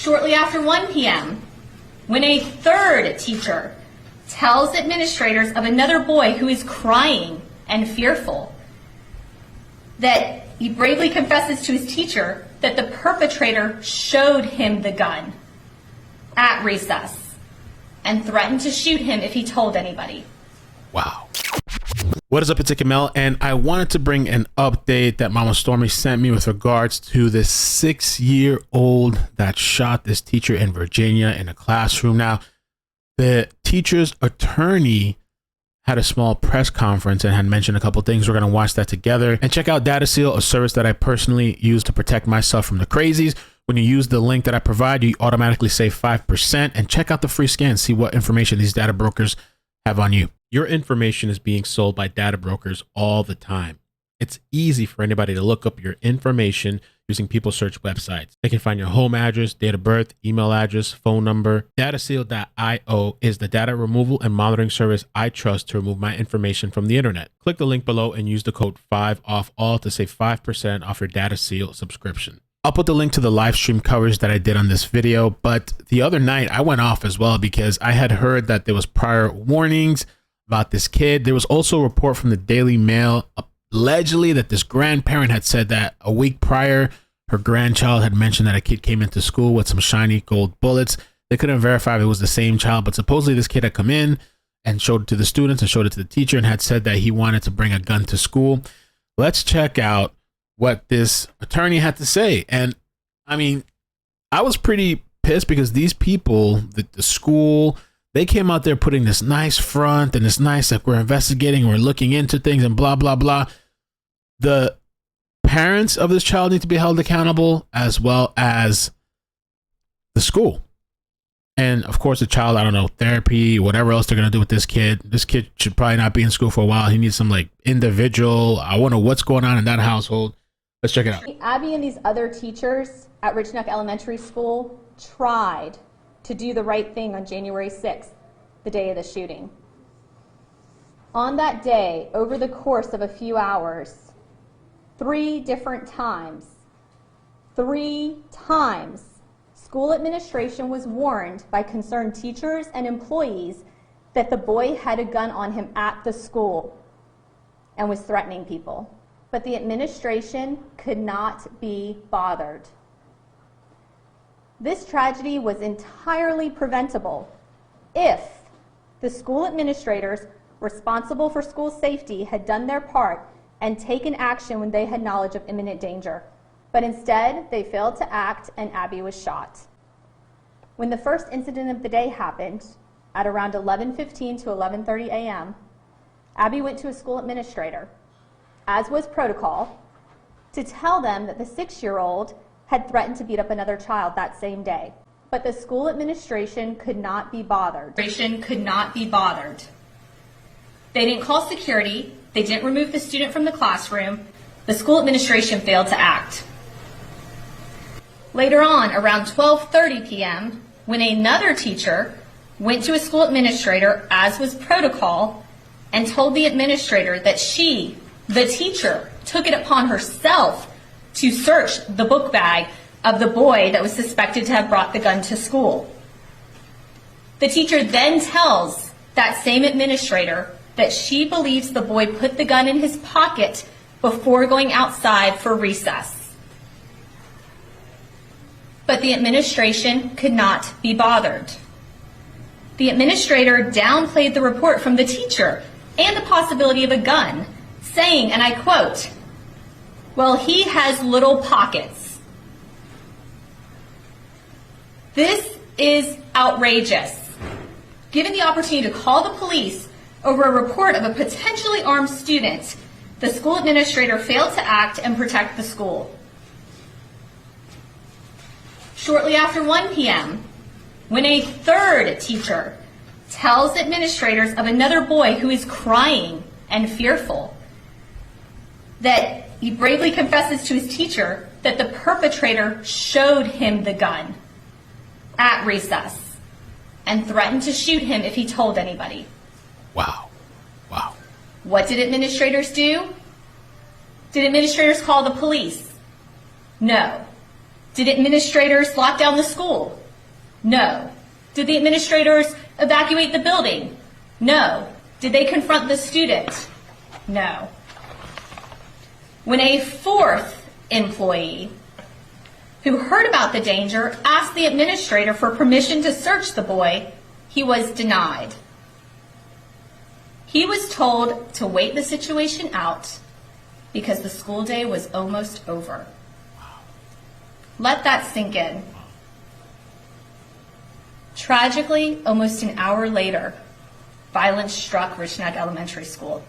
Shortly after 1 p.m., when a third teacher tells administrators of another boy who is crying and fearful that he bravely confesses to his teacher that the perpetrator showed him the gun at recess and threatened to shoot him if he told anybody. Wow. What is up, it's iCkEdMeL, and I wanted to bring an update that Mama Stormy sent me with regards to this 6-year-old that shot this teacher in Virginia in a classroom. Now, the teacher's attorney had a small press conference and had mentioned a couple things. We're going to watch that together and check out DataSeal, a service that I personally use to protect myself from the crazies. When you use the link that I provide, you automatically save 5%, and check out the free scan, see what information these data brokers have on you. Your information is being sold by data brokers all the time. It's easy for anybody to look up your information using people search websites. They can find your home address, date of birth, email address, phone number. DataSeal.io is the data removal and monitoring service I trust to remove my information from the internet. Click the link below and use the code 5OFFALL to save 5% off your DataSeal subscription. I'll put the link to the live stream coverage that I did on this video, but the other night I went off as well because I had heard that there was prior warnings about this kid. There was also a report from the Daily Mail allegedly that this grandparent had said that a week prior her grandchild had mentioned that a kid came into school with some shiny gold bullets. They couldn't verify if it was the same child, but supposedly this kid had come in and showed it to the students and showed it to the teacher and had said that he wanted to bring a gun to school. Let's check out what this attorney had to say. And I mean, I was pretty pissed because these people, the school, they came out there putting this nice front and this nice, like, we're investigating, we're looking into things and blah, blah, blah. The parents of this child need to be held accountable, as well as the school. And of course, the child, I don't know, therapy, whatever else they're going to do with this kid. This kid should probably not be in school for a while. He needs some like individual, I wonder what's going on in that household. Let's check it out. Abby and these other teachers at Rich Neck Elementary School tried to do the right thing on January 6th, the day of the shooting. On that day, over the course of a few hours, 3 different times, school administration was warned by concerned teachers and employees that the boy had a gun on him at the school and was threatening people. But the administration could not be bothered. This tragedy was entirely preventable if the school administrators responsible for school safety had done their part and taken action when they had knowledge of imminent danger. But instead, they failed to act and Abby was shot. When the first incident of the day happened, at around 11:15 to 11:30 a.m., Abby went to a school administrator, as was protocol, to tell them that the 6-year-old had threatened to beat up another child that same day. But the school administration could not be bothered. They didn't call security. They didn't remove the student from the classroom. The school administration failed to act. Later on, around 12:30 p.m., when another teacher went to a school administrator, as was protocol, and told the administrator that she, the teacher, took it upon herself to search the book bag of the boy that was suspected to have brought the gun to school. The teacher then tells that same administrator that she believes the boy put the gun in his pocket before going outside for recess. But the administration could not be bothered. The administrator downplayed the report from the teacher and the possibility of a gun, saying, and I quote, "Well, he has little pockets." This is outrageous. Given the opportunity to call the police over a report of a potentially armed student, the school administrator failed to act and protect the school. Shortly after 1 p.m., when a third teacher tells administrators of another boy who is crying and fearful that he bravely confesses to his teacher that the perpetrator showed him the gun at recess and threatened to shoot him if he told anybody. Wow. Wow. What did administrators do? Did administrators call the police? No. Did administrators lock down the school? No. Did the administrators evacuate the building? No. Did they confront the student? No. When a fourth employee who heard about the danger asked the administrator for permission to search the boy, he was denied. He was told to wait the situation out because the school day was almost over. Let that sink in. Tragically, almost an hour later, violence struck Rich Neck Elementary School.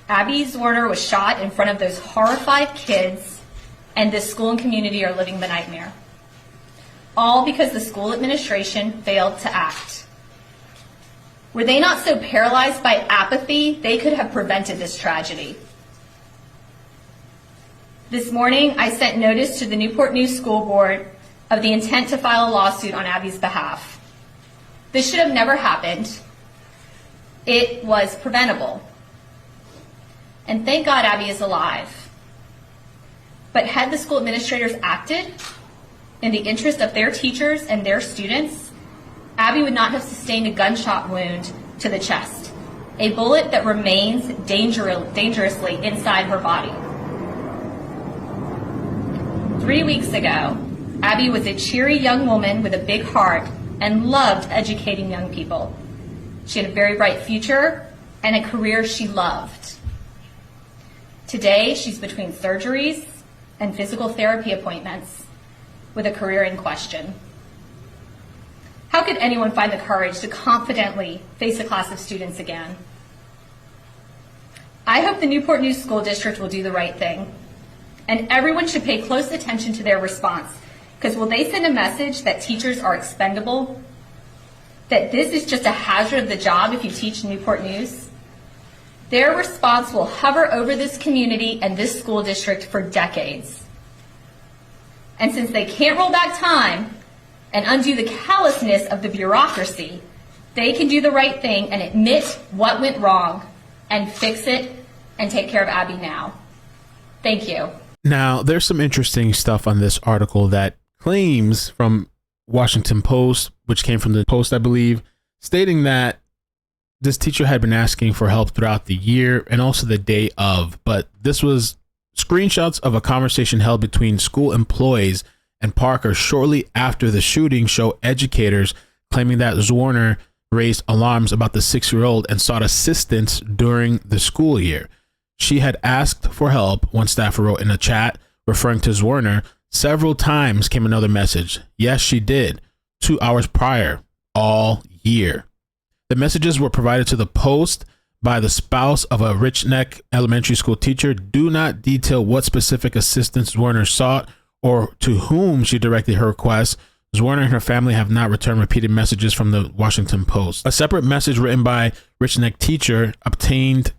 Abby Zwerner was shot in front of those horrified kids, and the school and community are living the nightmare. All because the school administration failed to act. Were they not so paralyzed by apathy, they could have prevented this tragedy. This morning, I sent notice to the Newport News School Board of the intent to file a lawsuit on Abby's behalf. This should have never happened. It was preventable. And thank God Abby is alive. But had the school administrators acted in the interest of their teachers and their students, Abby would not have sustained a gunshot wound to the chest, a bullet that remains dangerously inside her body. 3 weeks ago, Abby was a cheery young woman with a big heart and loved educating young people. She had a very bright future and a career she loved. Today, she's between surgeries and physical therapy appointments with a career in question. How could anyone find the courage to confidently face a class of students again? I hope the Newport News School District will do the right thing, and everyone should pay close attention to their response, because will they send a message that teachers are expendable? That this is just a hazard of the job if you teach Newport News? Their response will hover over this community and this school district for decades. And since they can't roll back time and undo the callousness of the bureaucracy, they can do the right thing and admit what went wrong and fix it and take care of Abby now. Thank you. Now, there's some interesting stuff on this article that claims from Washington Post, which came from the Post, I believe, stating that this teacher had been asking for help throughout the year and also the day of, but this was screenshots of a conversation held between school employees and Parker shortly after the shooting show educators claiming that Zwerner raised alarms about the 6-year-old and sought assistance during the school year. She had asked for help, one staffer wrote in a chat, referring to Zwerner. Several times came another message. Yes, she did. 2 hours prior, all year. The messages were provided to the Post by the spouse of a Rich Neck Elementary School teacher. Do not detail what specific assistance Zwerner sought or to whom she directed her request. Zwerner and her family have not returned repeated messages from the Washington Post. A separate message written by Rich Neck teacher obtained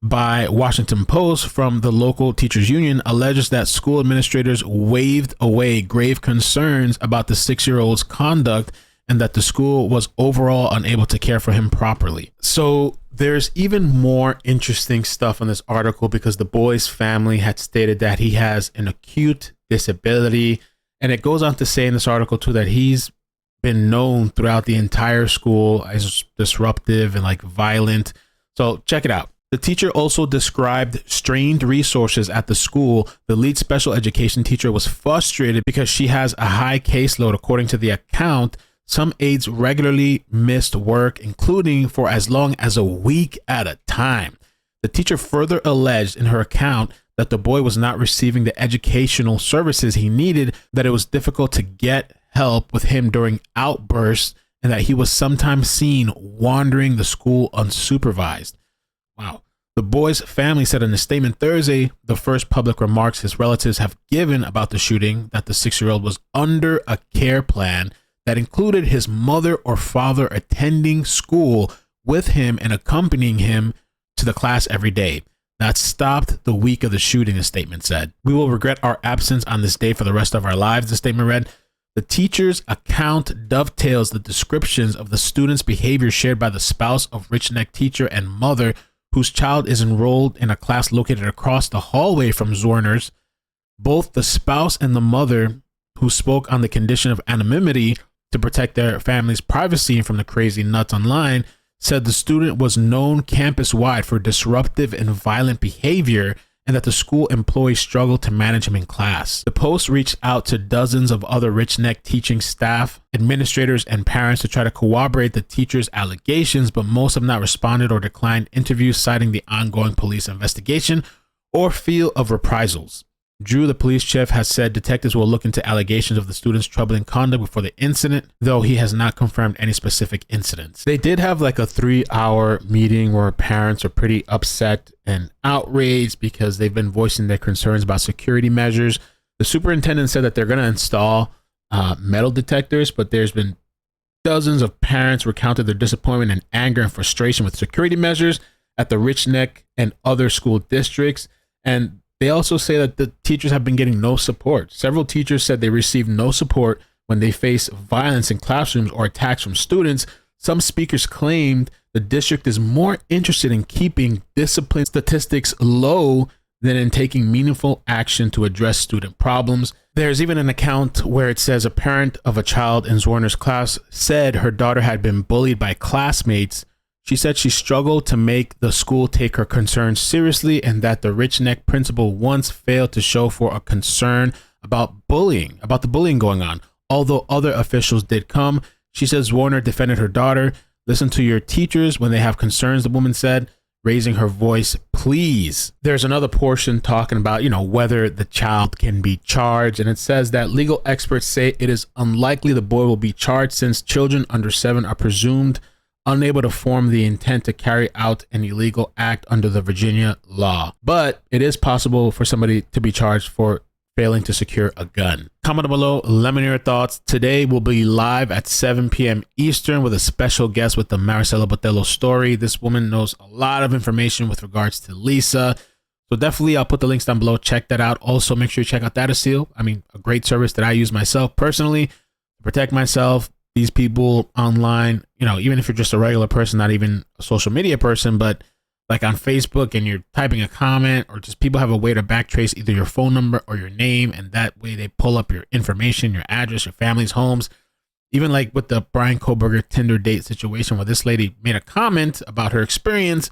by Washington Post from the local teachers union alleges that school administrators waved away grave concerns about the 6-year-old's conduct and that the school was overall unable to care for him properly. So there's even more interesting stuff in this article because the boy's family had stated that he has an acute disability. And it goes on to say in this article too that he's been known throughout the entire school as disruptive and like violent. So check it out. The teacher also described strained resources at the school. The lead special education teacher was frustrated because she has a high caseload. According to the account, some aides regularly missed work, including for as long as a week at a time. The teacher further alleged in her account that the boy was not receiving the educational services he needed, that it was difficult to get help with him during outbursts, and that he was sometimes seen wandering the school unsupervised. Wow. The boy's family said in a statement Thursday, the first public remarks his relatives have given about the shooting, that the 6-year-old was under a care plan that included his mother or father attending school with him and accompanying him to the class every day. That stopped the week of the shooting, the statement said. We will regret our absence on this day for the rest of our lives, the statement read. The teacher's account dovetails the descriptions of the student's behavior shared by the spouse of Rich Neck teacher and mother, whose child is enrolled in a class located across the hallway from Zwerner's. Both the spouse and the mother, who spoke on the condition of anonymity to protect their family's privacy from the crazy nuts online, said the student was known campus-wide for disruptive and violent behavior and that the school employees struggled to manage him in class. The post reached out to dozens of other Rich Neck teaching staff, administrators, and parents to try to corroborate the teacher's allegations, but most have not responded or declined interviews, citing the ongoing police investigation or fear of reprisals. Drew, the police chief, has said detectives will look into allegations of the student's troubling conduct before the incident, though he has not confirmed any specific incidents. They did have like a 3-hour meeting where parents are pretty upset and outraged because they've been voicing their concerns about security measures. The superintendent said that they're going to install metal detectors, but there's been dozens of parents recounted their disappointment and anger and frustration with security measures at the Rich Neck and other school districts. And they also say that the teachers have been getting no support. Several teachers said they received no support when they face violence in classrooms or attacks from students. Some speakers claimed the district is more interested in keeping discipline statistics low than in taking meaningful action to address student problems. There's even an account where it says a parent of a child in Zwerner's class said her daughter had been bullied by classmates. She said she struggled to make the school take her concerns seriously and that the Rich Neck principal once failed to show for a concern about the bullying going on. Although other officials did come, she says Zwerner defended her daughter. Listen to your teachers when they have concerns, the woman said, raising her voice, please. There's another portion talking about, whether the child can be charged. And it says that legal experts say it is unlikely the boy will be charged since children under 7 are presumed unable to form the intent to carry out an illegal act under the Virginia law. But it is possible for somebody to be charged for failing to secure a gun. Comment below, let me know your thoughts. Today we'll be live at 7 p.m. Eastern with a special guest with the Maricela Botello story. This woman knows a lot of information with regards to Lisa. So definitely I'll put the links down below. Check that out. Also make sure you check out Dataseal. A great service that I use myself personally to protect myself. These people online, even if you're just a regular person, not even a social media person, but like on Facebook and you're typing a comment, or just people have a way to backtrace either your phone number or your name. And that way they pull up your information, your address, your family's homes. Even like with the Brian Koberger Tinder date situation where this lady made a comment about her experience.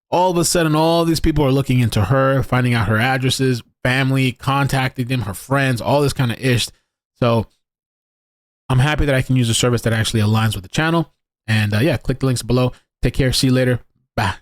All of a sudden, all these people are looking into her, finding out her addresses, family, contacting them, her friends, all this kind of ish. So I'm happy that I can use a service that actually aligns with the channel. And click the links below. Take care. See you later. Bye.